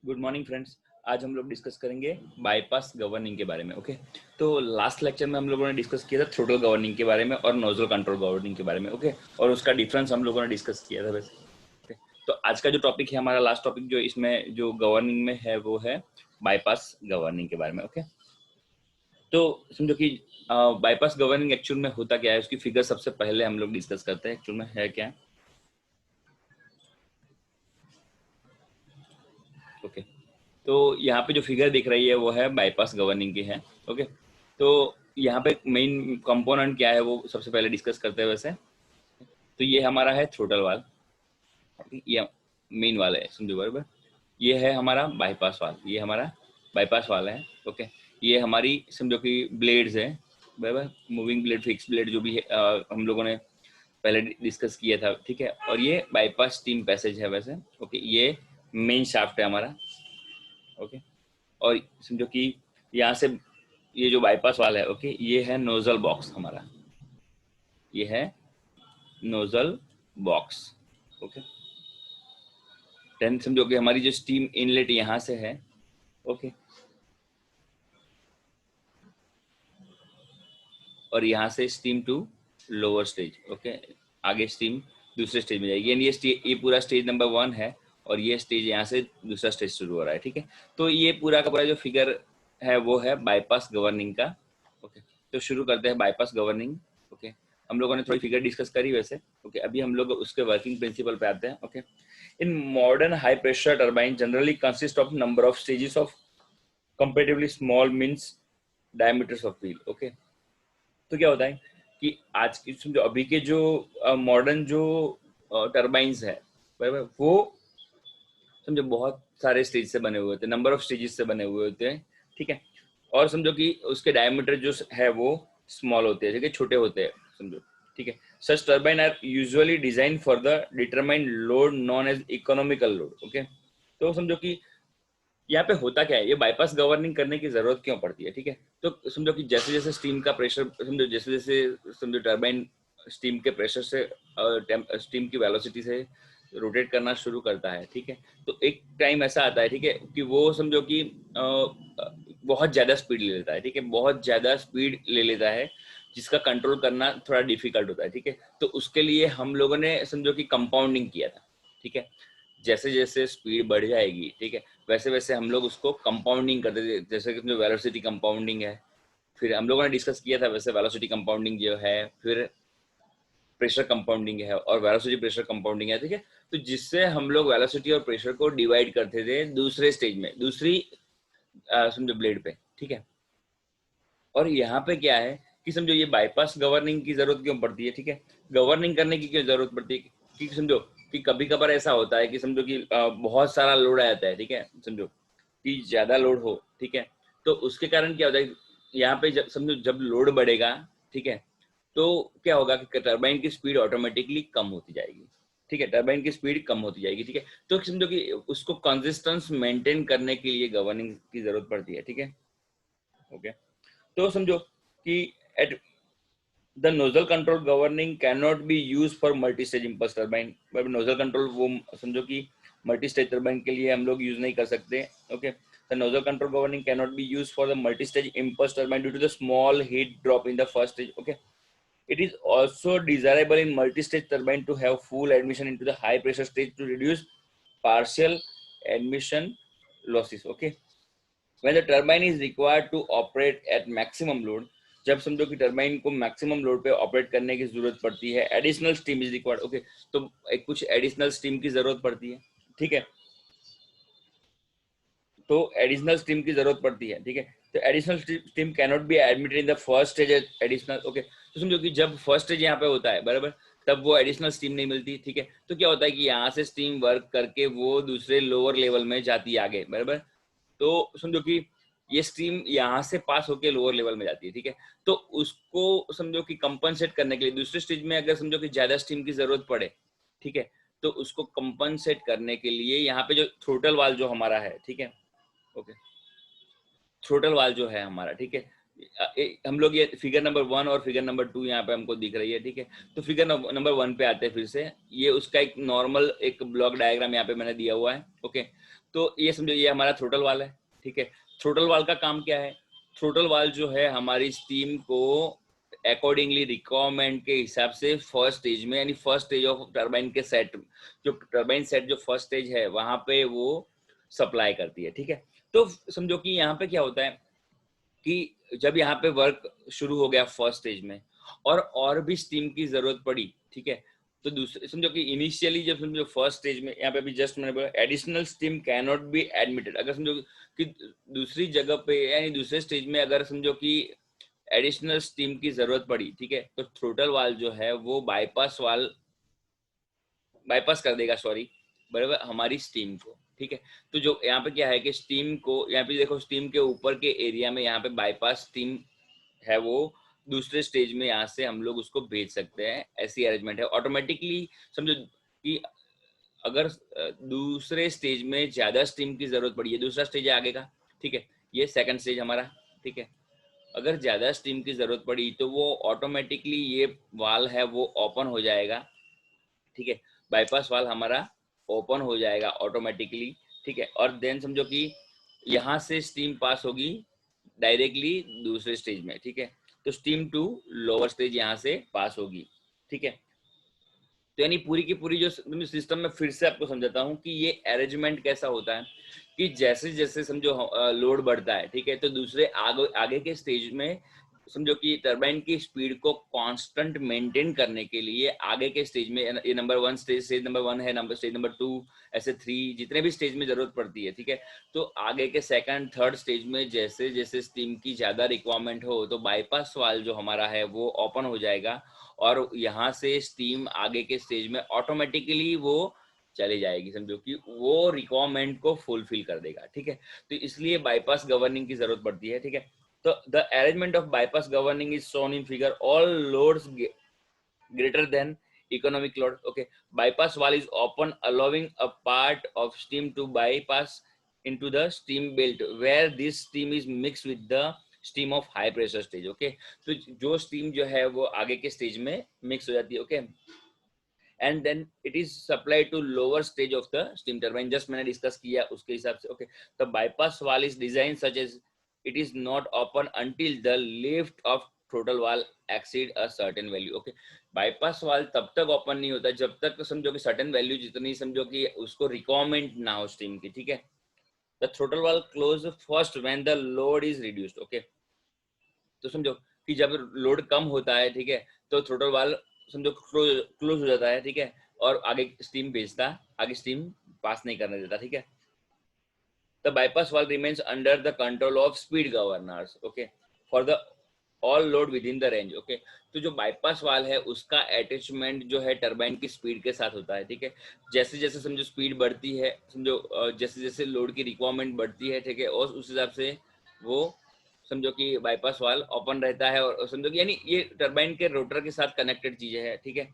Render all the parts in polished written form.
Good morning friends. आज हम लोग डिस्कस करेंगे बाईपास गवर्निंग के बारे में। ओके, तो लास्ट लेक्चर में हम लोगों ने डिस्कस किया था थ्रोटल गवर्निंग के बारे में और नोजल कंट्रोल गवर्निंग के बारे में। ओके, और उसका डिफरेंस हम लोगों ने डिस्कस किया था वैसे। ओके, तो आज का जो टॉपिक है, हमारा लास्ट टॉपिक जो इसमें जो गवर्निंग में है वो है बाईपास गवर्निंग के बारे में। ओके, तो समझो कि बाईपास गवर्निंग एक्चुअल में होता क्या है, उसकी फिगर सबसे पहले हम लोग डिस्कस करते हैं एक्चुअल में है क्या। ओके, तो यहाँ पे जो फिगर दिख रही है वो है बाईपास गवर्निंग की है। ओके, तो यहाँ पे मेन कंपोनेंट क्या है वो सबसे पहले डिस्कस करते हैं वैसे। तो ये हमारा है थ्रोटल वाल, ये मेन वाला है, समझो बराबर। ये है हमारा बाईपास वाल, ये हमारा बाईपास वाल है। ओके, ये हमारी समझो कि ब्लेड्स है बराबर, मूविंग ब्लेड, फिक्स ब्लेड जो भी है, हम लोगों ने पहले डिस्कस किया था। ठीक है, और ये बाईपास स्टीम पैसेज है वैसे। ओके, ये मेन शाफ्ट है हमारा। ओके, और समझो कि यहाँ से ये जो बाईपास वाला है, ओके, ये है नोजल बॉक्स हमारा, ये है नोजल बॉक्स। ओके, देन समझो कि हमारी जो स्टीम इनलेट यहाँ से है। ओके, और यहाँ से steam to lower stage. Okay, आगे स्टीम दूसरे स्टेज में जाएगी, यानी ये पूरा स्टेज नंबर 1 है और ये स्टेज यहाँ से दूसरा स्टेज शुरू हो रहा है। ठीक है, तो ये पूरा का पूरा जो फिगर है वो है बाईपास गवर्निंग का। ओके, तो शुरू करते हैं बाईपास गवर्निंग। ओके, हम लोगों ने थोड़ी फिगर डिस्कस करी वैसे। ओके, अभी हम लोग उसके वर्किंग प्रिंसिपल पे आते हैं। Okay, in modern high pressure turbine generally consist of number of stages of comparatively small means diameters of wheel. Okay, तो क्या होता है कि आज की जो अभी के जो मॉडर्न जो टर्बाइंस है बराबर, वो समझो बहुत सारे स्टेज से बने हुए होते हैं, नंबर ऑफ स्टेजेस से बने हुए होते हैं। ठीक है, और समझो कि उसके डायमीटर जो है वो स्मॉल होते हैं, ठीक है, छोटे होते हैं समझो। ठीक है, such turbine are usually design for the determined load known as economical load. Okay, तो समझो कि यहाँ पे होता क्या है, ये बाईपास गवर्निंग करने की जरूरत क्यों पड़ती है। ठीक है, तो समझो कि जैसे जैसे स्टीम का प्रेशर, समझो जैसे जैसे समझो टर्बाइन स्टीम के प्रेशर से स्टीम की वेलोसिटी से रोटेट करना शुरू करता है। ठीक है, तो एक टाइम ऐसा आता है, ठीक है, कि वो समझो कि बहुत ज्यादा स्पीड ले लेता है। ठीक है, बहुत ज्यादा स्पीड ले लेता है जिसका कंट्रोल करना थोड़ा डिफिकल्ट होता है। ठीक है, तो उसके लिए हम लोगों ने समझो कि कंपाउंडिंग किया था। ठीक है, जैसे जैसे स्पीड बढ़ जाएगी, ठीक है, वैसे वैसे हम लोग उसको कंपाउंडिंग करते थे। जैसे कि जो वेलोसिटी कंपाउंडिंग है, फिर हम लोगों ने डिस्कस किया था वैसे वेलोसिटी कंपाउंडिंग जो है, फिर प्रेशर कंपाउंडिंग है और वेलोसिटी प्रेशर कंपाउंडिंग है। ठीक है, तो जिससे हम लोग वेलोसिटी और प्रेशर को डिवाइड करते थे दूसरे स्टेज में, दूसरी समझो ब्लेड पे। ठीक है, और यहाँ पे क्या है कि समझो ये बाईपास गवर्निंग की जरूरत क्यों पड़ती है। ठीक है, गवर्निंग करने की क्यों जरूरत पड़ती है कि समझो कि कभी कभार ऐसा होता है कि समझो कि बहुत सारा लोड आ जाता है। ठीक है, समझो कि ज्यादा लोड हो। ठीक है, तो उसके कारण क्या होता है, यहाँ पे समझो जब लोड बढ़ेगा, ठीक है, तो क्या होगा कि टरबाइन की स्पीड ऑटोमेटिकली कम होती जाएगी। ठीक है, टरबाइन की स्पीड कम होती जाएगी। ठीक है, तो समझो कि उसको कंसिस्टेंस मेंटेन करने के लिए गवर्निंग की जरूरत पड़ती है। ठीक है, ओके, तो समझो कि at the nozzle control governing can not be use for multi stage impulse turbine. Nozzle control वो समझो कि मल्टी स्टेज टर्बाइन के लिए हम लोग यूज नहीं कर सकते। Okay, the nozzle control governing can not be use for the multi stage impulse turbine due to the small heat drop in the first stage. Okay, it is also desirable in multi-stage turbine to have full admission into the high pressure stage to reduce partial admission losses. Okay, when the turbine is required to operate at maximum load, जब समझो कि turbine को maximum load पे operate करने की जरूरत पड़ती है, additional steam is required. Okay, तो एक कुछ एडिशनल स्टीम की जरूरत पड़ती है। ठीक है, तो एडिशनल स्टीम की जरूरत पड़ती है। ठीक है, तो additional steam can not be admitted in the first stage additional. Okay, तो समझो कि जब फर्स्ट स्टेज यहाँ पे होता है बराबर, तब वो एडिशनल स्टीम नहीं मिलती। ठीक है, तो क्या होता है कि यहाँ से स्टीम वर्क करके वो दूसरे लोअर लेवल में जाती है आगे बराबर। तो समझो कि ये स्ट्रीम यहाँ से पास होके लोअर लेवल में जाती है। ठीक है, तो उसको समझो कि कंपनसेट करने के लिए दूसरे स्टेज में अगर समझो कि ज्यादा स्टीम की जरूरत पड़े, ठीक है, तो उसको कंपनसेट करने के लिए यहाँ पे जो थ्रोटल वाल जो हमारा है, ठीक है, ओके, थ्रोटल वाल जो है हमारा, ठीक है, हम लोग ये फिगर नंबर 1 और फिगर नंबर 2 यहाँ पे हमको दिख रही है, ठीक है। तो फिगर नंबर 1 पे आते हैं फिर से। ये उसका एक नॉर्मल एक ब्लॉक डायग्राम यहाँ पे मैंने दिया हुआ है, ओके। तो ये समझो ये हमारा थ्रोटल वाल है, ठीक है। थ्रोटल वाल का काम क्या है? थ्रोटल वाल जो है हमारी स्टीम को अकॉर्डिंगली रिक्वायरमेंट के हिसाब से फर्स्ट स्टेज में, यानी फर्स्ट स्टेज ऑफ टरबाइन के सेट, जो टरबाइन सेट जो फर्स्ट स्टेज है वहां पे वो सप्लाई करती है, ठीक है। तो समझो कि यहाँ पे क्या होता है कि जब यहाँ पे वर्क शुरू हो गया फर्स्ट स्टेज में और भी स्टीम की जरूरत पड़ी, ठीक है। तो दूसरे समझो कि इनिशियली जब समझो फर्स्ट स्टेज में यहाँ पे भी जस्ट मैंने बोला additional steam can not be admitted. अगर समझो कि दूसरी जगह पे यानी दूसरे स्टेज में अगर समझो कि एडिशनल स्टीम की जरूरत पड़ी, ठीक है, तो थ्रोटल वाल जो है वो बाईपास कर देगा, सॉरी, बराबर, हमारी स्टीम को, ठीक है। तो जो यहाँ पे क्या है कि स्टीम को यहाँ पे देखो, स्टीम के ऊपर के एरिया में यहाँ पे बाईपास स्टीम है, वो दूसरे स्टेज में यहाँ से हम लोग उसको भेज सकते हैं, ऐसी अरेंजमेंट है ऑटोमेटिकली। समझो कि अगर दूसरे स्टेज में ज्यादा स्टीम की जरूरत पड़ी है, दूसरा स्टेज है आगे का, ठीक है, ये सेकंड स्टेज हमारा, ठीक है। अगर ज्यादा स्टीम की जरूरत पड़ी तो वो ऑटोमेटिकली ये वाल है वो ओपन हो जाएगा, ठीक है। बाईपास वाल हमारा ओपन हो जाएगा ऑटोमेटिकली, ठीक है। और देन समझो कि यहाँ से स्टीम पास होगी डायरेक्टली दूसरे स्टेज में, ठीक है। तो स्टीम टू लोअर स्टेज यहाँ से पास होगी, ठीक है। तो यानी पूरी की पूरी जो सिस्टम में फिर से आपको समझाता हूँ कि ये अरेंजमेंट कैसा होता है कि जैसे जैसे समझो लोड बढ़ता है, ठीक है, तो दूसरे आगे के स्टेज में समझो कि टरबाइन की स्पीड को कांस्टेंट मेंटेन करने के लिए आगे के स्टेज में, ये नंबर 1 स्टेज नंबर 1 है, स्टेज नंबर 2, ऐसे 3 जितने भी स्टेज में जरूरत पड़ती है, ठीक है। तो आगे के सेकंड थर्ड स्टेज में जैसे जैसे स्टीम की ज्यादा रिक्वायरमेंट हो तो बाईपास वाल जो हमारा है वो ओपन हो जाएगा और यहाँ से स्टीम आगे के स्टेज में ऑटोमेटिकली वो चली जाएगी, समझो कि वो रिक्वायरमेंट को फुलफिल कर देगा, ठीक है। तो इसलिए बाईपास गवर्निंग की जरूरत पड़ती है, ठीक है। तो the arrangement of bypass governing is shown in figure. All loads greater than economic load, okay, bypass valve is open allowing a part of steam to bypass into the steam belt where this steam is mixed with the steam of high pressure stage, okay। तो जो steam जो है वो आगे के stage में mix हो जाती है, okay, and then it is supplied to lower stage of the steam turbine, just मैंने डिस्कस किया उसके हिसाब से, okay। the bypass valve is designed such as it is not open until the lift of throttle valve exceed a certain value, okay। Bypass valve तब तक open नहीं होता जब तक समझो कि सर्टेन वैल्यू जितनी समझो कि उसको रिक्वायरमेंट ना हो स्टीम की, ठीक है। The throttle valve close first when the load is reduced, okay. तो समझो कि जब लोड कम होता है, ठीक है, तो थ्रोटल वाल्व समझो क्लोज हो जाता है, ठीक है, और आगे स्टीम भेजता, आगे स्टीम पास नहीं करने देता, ठीक है। The bypass valve remains under the control of speed governors, okay, for the all load with in the range, okay. तो जो बाईपास वाल है उसका अटैचमेंट जो है टरबाइन की स्पीड के साथ होता है, ठीक है। जैसे जैसे समझो स्पीड बढ़ती है, समझो जैसे जैसे लोड की रिक्वायरमेंट बढ़ती है, ठीक है, और उस हिसाब से वो समझो कि बाईपास वाल ओपन रहता है और समझो कि यानी ये टरबाइन के रोटर के साथ कनेक्टेड चीजें है, ठीक है।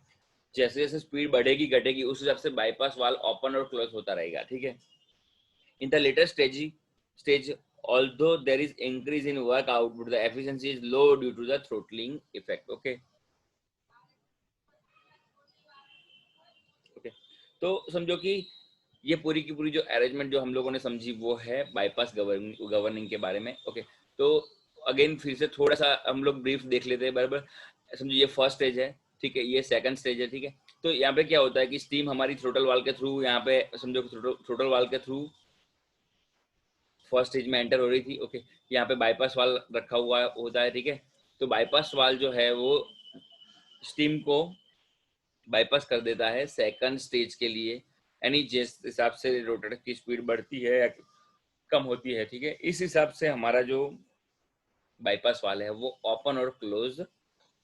जैसे जैसे स्पीड बढ़ेगी घटेगी उस हिसाब से बाईपास वाल ओपन और क्लोज होता रहेगा, ठीक है। In the later stage, although there is increase in work output, the efficiency is low due to the throttling effect. Okay. Okay. तो समझो कि ये पूरी की पूरी जो अरेंजमेंट जो हम लोगों ने समझी वो है बाईपास गवर्निंग के बारे में, ओके। तो अगेन फिर से थोड़ा सा हम लोग ब्रीफ देख लेते हैं, बराबर। समझो ये फर्स्ट स्टेज है, ठीक है, ये सेकंड स्टेज है, ठीक है। तो यहाँ पे क्या होता है कि स्टीम हमारी थ्रोटल वाल के थ्रू, यहाँ पे समझो थ्रोटल वाल के थ्रू फर्स्ट स्टेज में एंटर हो रही थी, ओके। यहाँ पे बाईपास वाल रखा हुआ होता है, ठीक है। तो बाईपास वाल जो है वो स्टीम को बाईपास कर देता है सेकंड स्टेज के लिए, यानी जिस हिसाब से रोटर की स्पीड बढ़ती है या कम होती है, ठीक है, इस हिसाब से हमारा जो बाईपास वाल है वो ओपन और क्लोज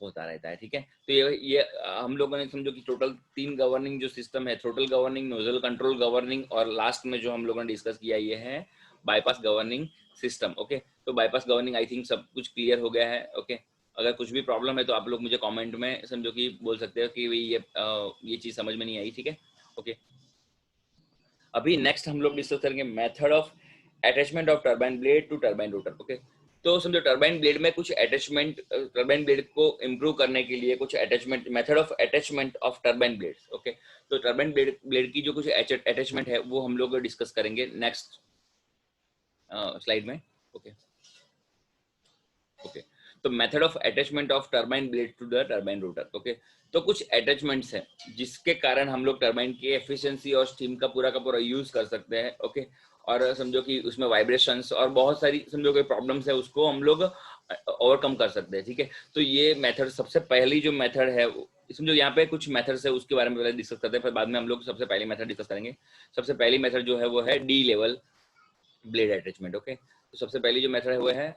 होता रहता है, ठीक है। तो ये हम लोगों ने समझो कि टोटल 3 गवर्निंग जो सिस्टम है, throttle governing, nozzle control governing और लास्ट में जो हम लोगों ने डिस्कस किया ये है बाईपास गवर्निंग सिस्टम, ओके। तो बाईपास गवर्निंग आई थिंक सब कुछ क्लियर हो गया है, ओके। अगर कुछ भी प्रॉब्लम है तो आप लोग मुझे कमेंट में समझो कि बोल सकते हो कि ये चीज समझ में नहीं आई, ठीक है, ओके। अभी नेक्स्ट हम लोग डिस्कस करेंगे method of attachment of turbine blade to turbine rotor, okay. तो समझो टरबाइन ब्लेड में कुछ अटैचमेंट, टरबाइन ब्लेड को इम्प्रूव करने के लिए कुछ attachment, method of attachment of turbine blades. Okay, तो टरबाइन ब्लेड की जो कुछ अटैचमेंट है वो हम लोग डिस्कस करेंगे नेक्स्ट स्लाइड में। ओके ओके, तो method of attachment of turbine blade to the turbine rotor. Okay, तो कुछ अटैचमेंट्स हैं जिसके कारण हम लोग टरबाइन की एफिशिएंसी और स्टीम का पूरा यूज कर सकते हैं। ओके, और समझो कि उसमें वाइब्रेशंस और बहुत सारी समझो कोई प्रॉब्लम्स है उसको हम लोग ओवरकम कर सकते हैं। ठीक है, तो ये मेथड, सबसे पहली जो मेथड है समझो, यहाँ पे कुछ मेथड्स है उसके बारे में पहले डिस्कस करते हैं, फिर बाद में हम लोग सबसे पहली मेथड डिस्कस करेंगे। सबसे पहली मेथड जो है वो है De Laval blade attachment. Okay, तो सबसे पहली जो मेथड है वो है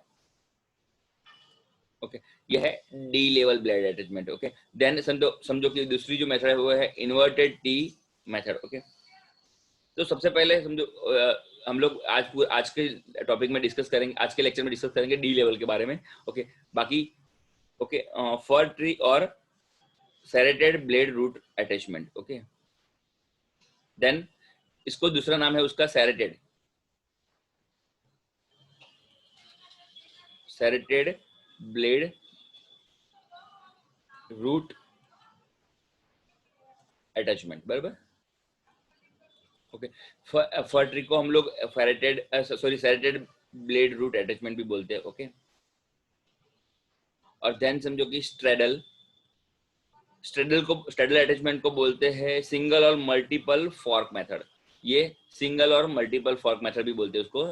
ओके यह है De Laval blade attachment. Okay, then समझो कि दूसरी जो मेथड है वो है इन्वर्टेड टी मेथड। ओके, तो सबसे पहले समझो हम लोग आज के टॉपिक में डिस्कस करेंगे, आज के लेक्चर में डिस्कस करेंगे डी लेवल के बारे में। ओके, बाकी ओके फर ट्री और serrated blade root attachment. Okay, then इसको दूसरा नाम है उसका सेरेटेड ब्लेड रूट अटैचमेंट, बराबर। ओके, फर ट्री को हम लोग सेरेटेड ब्लेड रूट अटैचमेंट भी बोलते हैं। ओके, और देन समझो कि स्ट्रेडल अटैचमेंट को बोलते हैं सिंगल और मल्टीपल फॉर्क मेथड। ये सिंगल और मल्टीपल फॉर्क मेथड भी बोलते हैं उसको,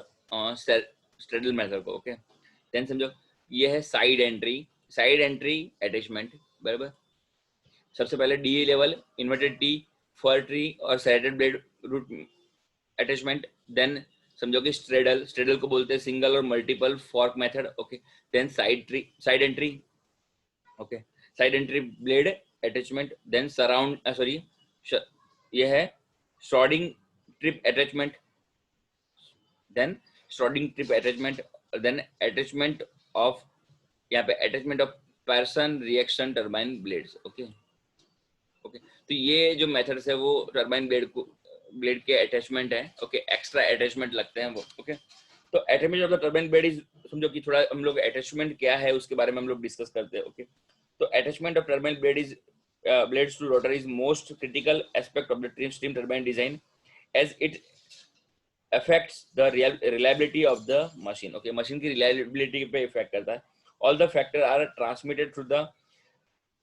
स्ट्रेडल मेथड को। ओके, देन समझो ये है साइड एंट्री अटैचमेंट, बराबर। सबसे पहले D level inverted T fir tree और serrated blade root attachment. Then समझो कि स्ट्रेडल को बोलते हैं सिंगल और multiple fork method. Okay, then side entry, okay side entry blade attachment. Then ये है straddling trip attachment, then स्ट्रॉडिंग trip attachment, then attachment of, यहाँ पे attachment of Parsons reaction turbine blades. Okay okay, तो ये जो methods है वो turbine blade के अटैचमेंट है। ओके, एक्स्ट्रा अटैचमेंट लगते हैं वो। ओके, तो attachment of the turbine blade is, समझो कि थोड़ा हम लोग अटैचमेंट क्या है उसके बारे में हम लोग डिस्कस करते हैं। ओके, तो attachment of turbine blade is blades to rotor is most critical aspect of the steam turbine design as it affects the reliability of the machine. Okay, machine की reliability पे effect करता है। All the factors are transmitted through the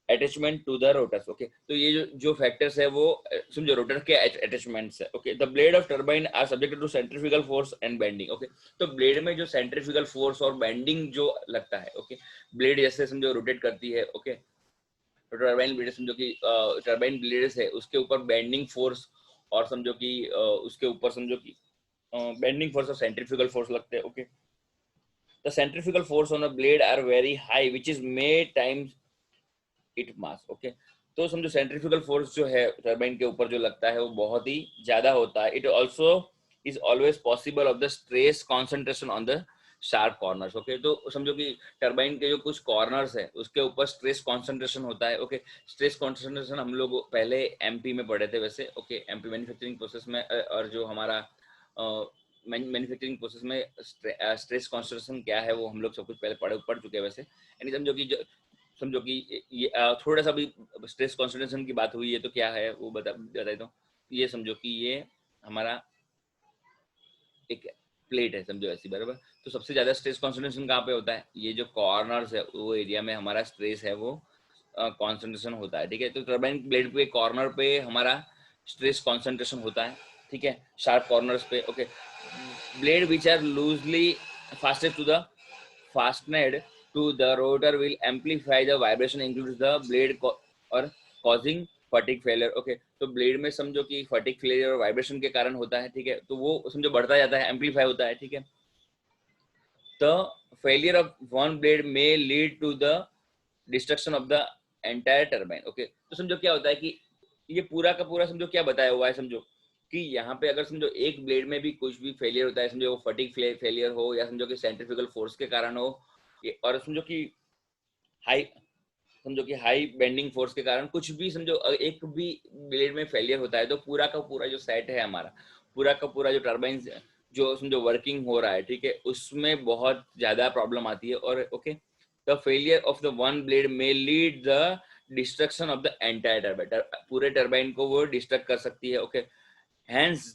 attachment to the rotors. Okay, तो ये जो factors है वो समझो rotor के attachments है। Okay, the blade of turbine are subjected to centrifugal force and bending. Okay, तो blade में जो centrifugal force और bending जो लगता है, okay, blade जैसे समझो rotate करती है। okay, टरबाइन ब्लेड समझो कि टरबाइन ब्लेड्स है उसके ऊपर बेंडिंग फोर्स और समझो कि उसके ऊपर समझो कि बेंडिंग फोर्स और सेंट्रीफ्यूगल फोर्स लगते हैं। Okay, the centrifugal force on a blade are very high which is made times it mass. Okay, तो समझो सेंट्रीफ्यूगल फोर्स जो है टरबाइन के ऊपर जो लगता है वो बहुत ही ज्यादा होता है। It also is always possible of the stress concentration on the sharp corners. Okay, तो समझो कि टरबाइन के जो कुछ कॉर्नर्स है उसके ऊपर स्ट्रेस कंसंट्रेशन होता है। ओके, स्ट्रेस कंसंट्रेशन हम लोग पहले एमपी में पढ़े थे वैसे। ओके, एमपी मैन्युफैक्चरिंग प्रोसेस में, और जो हमारा मैन्युफैक्चरिंग प्रोसेस में स्ट्रेस कंसंट्रेशन क्या है वो हम लोग सब कुछ पहले पढ़ चुके हैं वैसे। यानी समझो कि ये थोड़ा सा भी स्ट्रेस कंसंट्रेशन की बात हुई है तो क्या है वो बता दो। ये समझो कि ये हमारा एक प्लेट है समझो ऐसी, बराबर। तो सबसे ज्यादा स्ट्रेस कॉन्सेंट्रेशन कहाँ पे होता है, ये जो कॉर्नर्स है वो एरिया में हमारा स्ट्रेस है वो कॉन्सेंट्रेशन होता है। ठीक है, तो टरबाइन ब्लेड पे कॉर्नर पे हमारा स्ट्रेस कॉन्सेंट्रेशन होता है। ठीक है, शार्प कॉर्नर्स पे। Okay, blade which are loosely fastened to the rotor will amplify the vibration includes the blade और causing फटिक फेलियर। ओके, तो ब्लेड में समझो कि फटिक फेलियर और वाइब्रेशन के कारण होता है। ठीक है, तो वो समझो बढ़ता जाता है, एम्पलीफाई होता है। ठीक है, the failure of one blade में lead to the destruction of the entire turbine. Okay, तो समझो क्या होता है कि ये पूरा का पूरा समझो क्या बताया हुआ है, समझो कि यहाँ पे अगर समझो एक ब्लेड में भी कुछ भी फेलियर होता है, समझो वो फटिक फेलियर हो या समझो कि सेंट्रीफ्यूगल फोर्स के कारण हो, और समझो कि हाई बेंडिंग फोर्स के कारण कुछ भी समझो एक भी ब्लेड में फेलियर होता है तो पूरा का पूरा जो सेट है हमारा, पूरा का पूरा जो टरबाइन जो समझो वर्किंग हो रहा है, ठीक है, उसमें बहुत ज्यादा प्रॉब्लम आती है। और okay, the failure of the one blade may lead the destruction of the entire turbine, पूरे टर्बाइन को वो डिस्ट्रक्ट कर सकती है। Okay, hence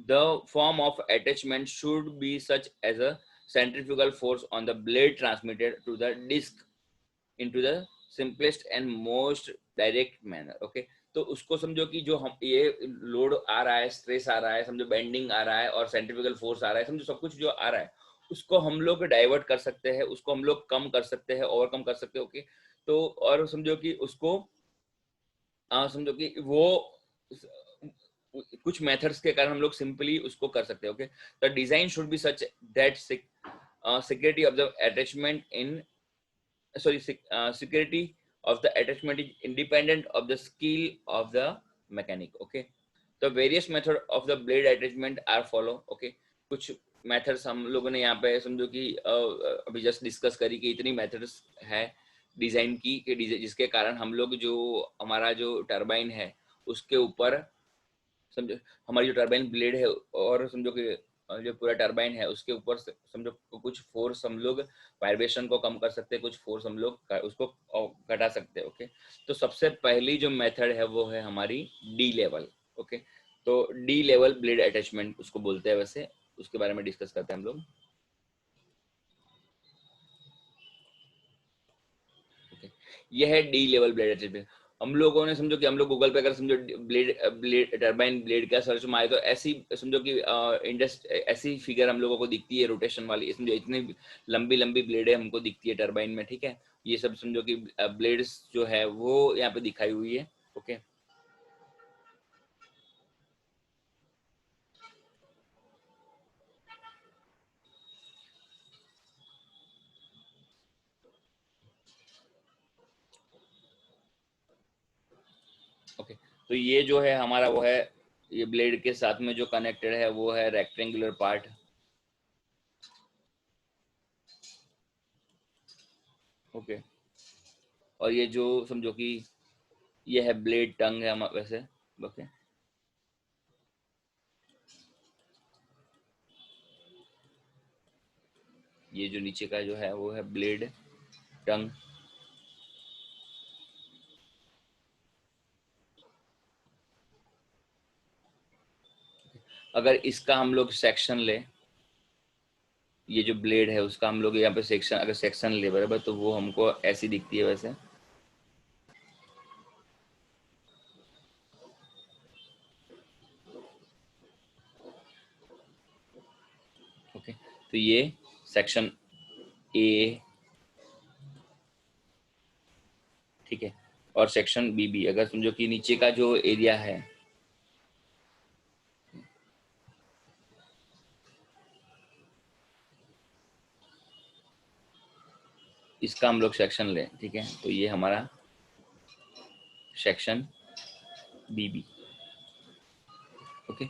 the form of attachment should be such as a centrifugal force on the blade transmitted to the disc into the simplest and most direct manner। Okay, तो उसको समझो कि जो हम ये लोड आ रहा है, स्ट्रेस आ रहा है, समझो बेंडिंग आ रहा है और सेंट्रीफ्यूगल फोर्स आ रहा है, समझो सब कुछ जो आ रहा है उसको हम लोग डाइवर्ट कर सकते हैं, उसको हम लोग कम कर सकते हैं, ओवरकम कर सकते हैं। ओके, तो और समझो कि उसको समझो कि वो कुछ मेथड्स के कारण हम लोग सिंपली उसको कर सकते हैं। Okay, the design should be such that security of the attachment in sorry security of the attachment is independent of the skill of the mechanic। okay, the various method of the blade attachment are follow। okay, कुछ methods हम लोगों ने यहाँ पे समझो कि अभी just discuss करी कि इतनी मेथड्स है डिजाइन की कि जिसके कारण हम लोग जो हमारा जो टरबाइन है उसके ऊपर समझो, हमारी जो टरबाइन ब्लेड है और समझो कि जो पूरा टरबाइन है उसके ऊपर समझो कुछ फोर्स हम लोग वाइब्रेशन को कम कर सकते हैं, कुछ फोर्स हम लोग उसको घटा सकते हैं। ओके, तो सबसे पहली जो मेथड है वो है हमारी डी लेवल। ओके, तो डी लेवल ब्लेड अटैचमेंट उसको बोलते हैं, वैसे उसके बारे में डिस्कस करते हैं हम लोग। यह है डी लेवल ब्लेड अटैचमेंट। हम लोगों ने समझो कि हम लोग गूगल पे अगर समझो ब्लेड ब्लेड टरबाइन ब्लेड का सर्च मारे तो ऐसी समझो कि ऐसी फिगर हम लोगों को दिखती है रोटेशन वाली, समझो इतनी लंबी लंबी ब्लेडें हमको दिखती है टरबाइन में। ठीक है, ये सब समझो कि ब्लेड्स जो है वो यहाँ पे दिखाई हुई है। ओके, ओके, तो ये जो है हमारा वो है, ये ब्लेड के साथ में जो कनेक्टेड है वो है रेक्टेंगुलर पार्ट। ओके, और ये जो समझो कि ये है ब्लेड टंग है वैसे। ओके, ये जो नीचे का जो है वो है ब्लेड टंग। अगर इसका हम लोग सेक्शन ले, ये जो ब्लेड है उसका हम लोग यहाँ पे सेक्शन, अगर सेक्शन ले बराबर, तो वो हमको ऐसी दिखती है वैसे। ओके, तो ये सेक्शन ए, ठीक है, और सेक्शन बी भी, अगर समझो कि नीचे का जो एरिया है इसका हम लोग सेक्शन लें, ठीक है, तो ये हमारा सेक्शन बी बी। ओके,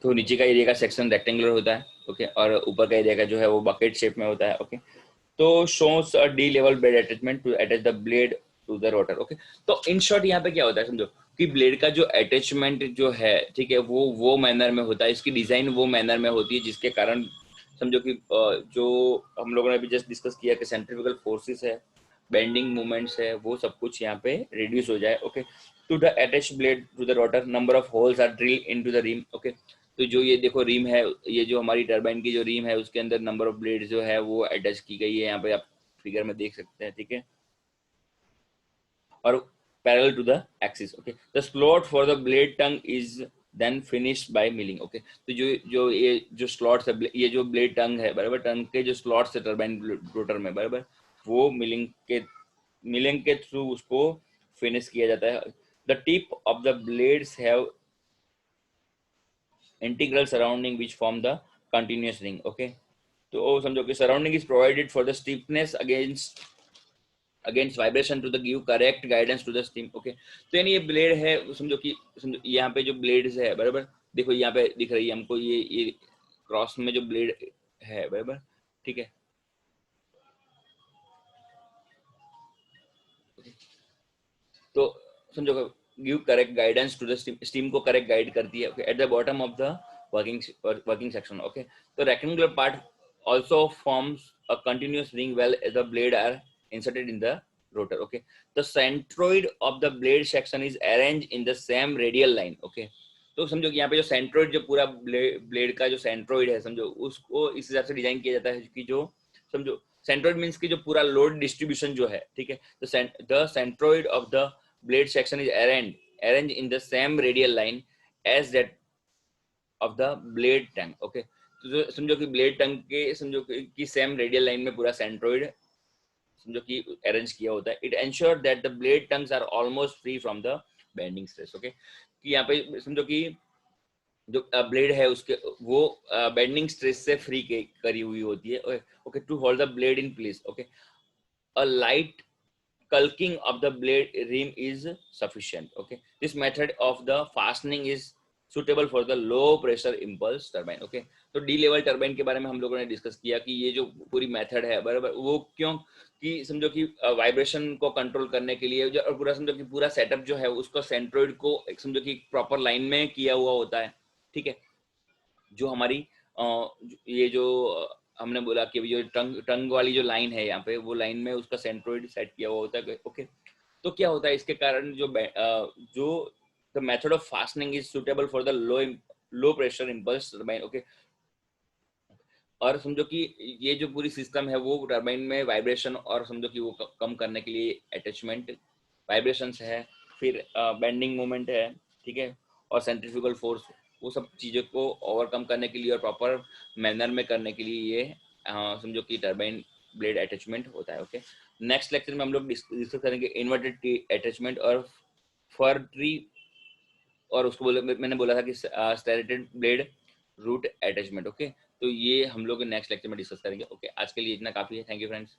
तो नीचे का एरिया का सेक्शन रेक्टेंगुलर होता है। ओके, और ऊपर का एरिया का जो है वो बकेट शेप में होता है। ओके, तो shows a De Laval blade attachment to attach the blade to the rotor. Okay, तो इन शॉर्ट यहाँ पे क्या होता है समझो कि ब्लेड का जो अटैचमेंट जो है, ठीक है, वो मैनर में होता है, इसकी डिजाइन वो मैनर में होती है जिसके कारण समझो कि जो हम लोगों ने अभी जस्ट डिस्कस किया कि सेंट्रीफ्यूगल फोर्सेस है, बेंडिंग मूवमेंट्स है, वो सब कुछ यहाँ पे रिड्यूस हो जाए। Okay, to the attach blade to the rotor number of holes are drill into the rim. Okay, तो जो ये देखो रिम है, ये जो हमारी टरबाइन की जो रिम है उसके अंदर नंबर ऑफ ब्लेड जो है वो अटैच की गई है, यहाँ पे आप फिगर में देख सकते हैं। ठीक है, और parallel to the axis. Okay, the slot for the blade tongue is then finished by milling. Okay, तो जो जो ये जो स्लॉट्स है, ये जो ब्लेड टंग है बराबर, टंग के जो स्लॉट्स है टरबाइन रोटर में बराबर, वो मिलिंग के थ्रू उसको फिनिश किया जाता है। The tip of the blades have integral surrounding which form the continuous ring. Okay, तो समझो कि surrounding is provided for the stiffness against vibration to the give correct guidance to the steam. Okay, तो यानी ये blade है, समझो कि समझो यहाँ पे जो ब्लेड्स है बराबर, देखो यहाँ पे दिख रही है हमको ये क्रॉस में जो ब्लेड है बराबर। ठीक है, तो समझो give correct guidance to the steam, steam को करेक्ट गाइड करती है। Okay, at the bottom of the working section. Okay, the rectangular part also forms a continuous ring well as the blade are inserted in the rotor. Okay, the centroid of the blade section is arranged in the same radial line. Okay, तो समझो कि यहाँ पे जो centroid, जो पूरा blade का जो सेंट्रोइड है, समझो उसको इस हिसाब से डिजाइन किया जाता है कि जो समझो सेंट्रोइड मींस कि जो पूरा लोड डिस्ट्रीब्यूशन जो है, ठीक है, the centroid of the blade section is arranged in the same radial line as that of the blade tongue. Okay, तो समझो कि ब्लेड टंग के समझो कि सेम रेडियल लाइन में पूरा सेंट्रोइड समझो कि अरेंज किया होता है. It ensure that the blade tongues are almost free from the bending stress. Okay, कि यहाँ पे समझो कि जो ब्लेड है उसके वो बेंडिंग स्ट्रेस से फ्री करी हुई होती है. Okay, to hold the blade in place. Okay, a light caulking of the blade rim is sufficient. Okay, this method of the fastening is suitable for the low pressure impulse turbine. Okay, तो D level turbine के बारे में हम लोगों ने discuss किया कि ये जो पूरी मेथड है बराबर, वो क्यों कि समझो कि वाइब्रेशन को कंट्रोल करने के लिए और पूरा समझो कि पूरा सेटअप जो है उसको सेंट्रोइड को एक समझो कि प्रॉपर लाइन में किया हुआ होता है. ठीक है, जो हमारी ये जो हमने बोला कि जो टंग वाली जो लाइन है यहाँ पे, वो लाइन में उसका सेंट्रोइड सेट किया हुआ होता है. ओके, तो क्या होता है इसके कारण जो the method of fastening is suitable for the low pressure impulse turbine. Okay, और समझो कि ये जो पूरी सिस्टम है वो टरबाइन में वाइब्रेशन और समझो कि वो कम करने के लिए अटैचमेंट वाइब्रेशंस है, फिर बेंडिंग मोमेंट है, ठीक है, और सेंट्रीफ्यूगल फोर्स, वो सब चीज़ों को ओवरकम करने के लिए और प्रॉपर मैनर में करने के लिए ये समझो कि टरबाइन ब्लेड अटैचमेंट होता है. ओके, नेक्स्ट लेक्चर में हम लोग डिस्कस करेंगे इन्वर्टेड अटैचमेंट और फर ट्री, और उसको मैंने बोला था कि स्टेरेटेड ब्लेड रूट अटैचमेंट. ओके, तो ये हम लोग नेक्स्ट लेक्चर में डिस्कस करेंगे. ओके, आज के लिए इतना काफी है. Thank you friends.